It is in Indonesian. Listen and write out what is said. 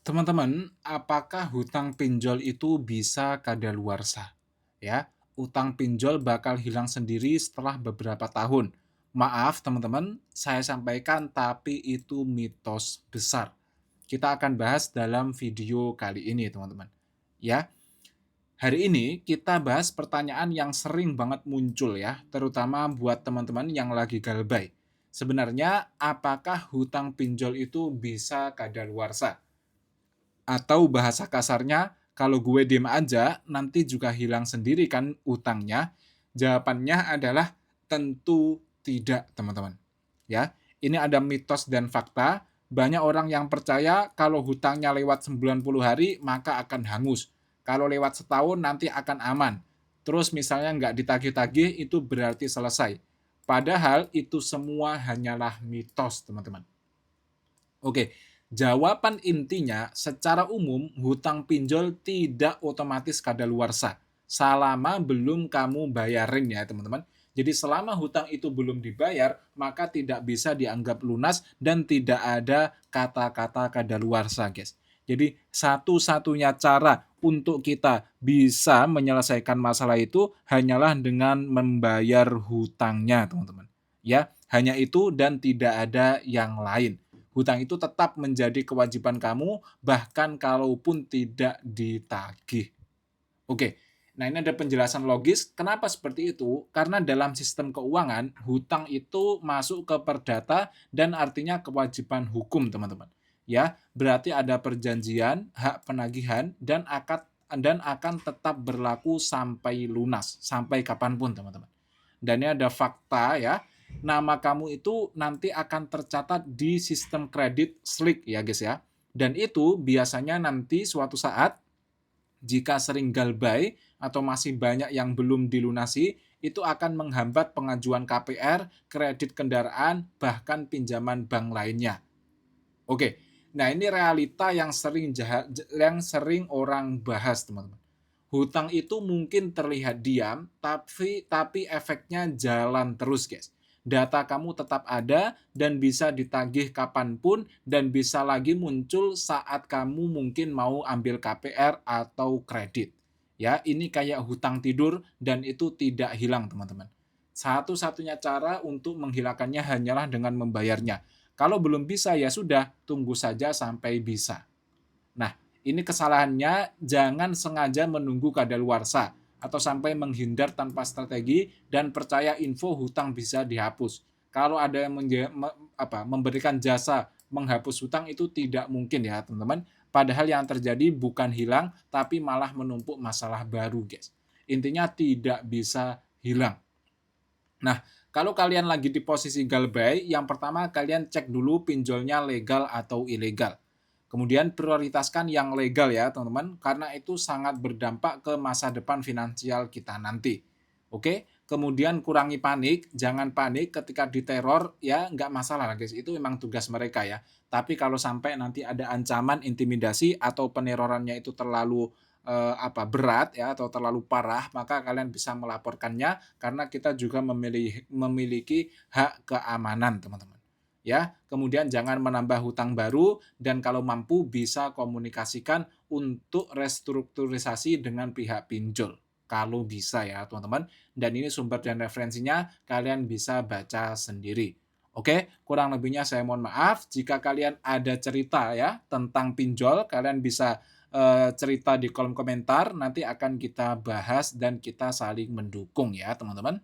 Teman-teman, apakah hutang pinjol itu bisa kadaluarsa? Ya, utang pinjol bakal hilang sendiri setelah beberapa tahun. Maaf teman-teman, saya sampaikan tapi itu mitos besar. Kita akan bahas dalam video kali ini teman-teman. Ya, hari ini kita bahas pertanyaan yang sering banget muncul ya, terutama buat teman-teman yang lagi galbay. Sebenarnya apakah hutang pinjol itu bisa kadaluarsa? Atau bahasa kasarnya, kalau gue diem aja, nanti juga hilang sendiri kan utangnya? Jawabannya adalah tentu tidak, teman-teman. Ya, ini ada mitos dan fakta. Banyak orang yang percaya kalau hutangnya lewat 90 hari, maka akan hangus. Kalau lewat setahun, nanti akan aman. Terus misalnya nggak ditagih-tagih, itu berarti selesai. Padahal itu semua hanyalah mitos, teman-teman. Oke, jawaban intinya secara umum hutang pinjol tidak otomatis kadaluarsa selama belum kamu bayarin ya teman-teman. Jadi selama hutang itu belum dibayar, maka tidak bisa dianggap lunas dan tidak ada kata-kata kadaluarsa, guys. Jadi satu-satunya cara untuk kita bisa menyelesaikan masalah itu hanyalah dengan membayar hutangnya, teman-teman. Ya, hanya itu dan tidak ada yang lain. Hutang itu tetap menjadi kewajiban kamu, bahkan kalaupun tidak ditagih. Oke, nah ini ada penjelasan logis kenapa seperti itu, karena dalam sistem keuangan, hutang itu masuk ke perdata dan artinya kewajiban hukum, teman-teman. Ya, berarti ada perjanjian, hak penagihan, dan akan tetap berlaku sampai lunas, sampai kapanpun, teman-teman. Dan ini ada fakta ya, nama kamu itu nanti akan tercatat di sistem kredit SLIK ya guys ya. Dan itu biasanya nanti suatu saat jika sering galbay atau masih banyak yang belum dilunasi, itu akan menghambat pengajuan KPR, kredit kendaraan, bahkan pinjaman bank lainnya. Oke, nah ini realita yang sering orang bahas teman-teman. Hutang itu mungkin terlihat diam, tapi efeknya jalan terus, guys. Data kamu tetap ada dan bisa ditagih kapanpun dan bisa lagi muncul saat kamu mungkin mau ambil KPR atau kredit. Ya, ini kayak hutang tidur dan itu tidak hilang, teman-teman. Satu-satunya cara untuk menghilangkannya hanyalah dengan membayarnya. Kalau belum bisa ya sudah, tunggu saja sampai bisa. Nah, ini kesalahannya jangan sengaja menunggu kadaluarsa atau sampai menghindar tanpa strategi dan percaya info hutang bisa dihapus. Kalau ada yang memberikan jasa menghapus hutang itu tidak mungkin ya teman-teman. Padahal yang terjadi bukan hilang tapi malah menumpuk masalah baru guys. Intinya tidak bisa hilang. Nah, kalau kalian lagi di posisi galbay, yang pertama kalian cek dulu pinjolnya legal atau ilegal. Kemudian prioritaskan yang legal ya teman-teman, karena itu sangat berdampak ke masa depan finansial kita nanti. Oke, kemudian kurangi panik, jangan panik ketika diteror ya nggak masalah guys, itu memang tugas mereka ya. Tapi kalau sampai nanti ada ancaman intimidasi atau penerorannya itu terlalu berat ya atau terlalu parah, maka kalian bisa melaporkannya karena kita juga memiliki hak keamanan teman-teman. Ya, kemudian jangan menambah hutang baru dan kalau mampu bisa komunikasikan untuk restrukturisasi dengan pihak pinjol. Kalau bisa ya, teman-teman. Dan ini sumber dan referensinya kalian bisa baca sendiri. Oke, kurang lebihnya saya mohon maaf. Jika kalian ada cerita ya tentang pinjol, kalian bisa cerita di kolom komentar. Nanti akan kita bahas dan kita saling mendukung ya, teman-teman.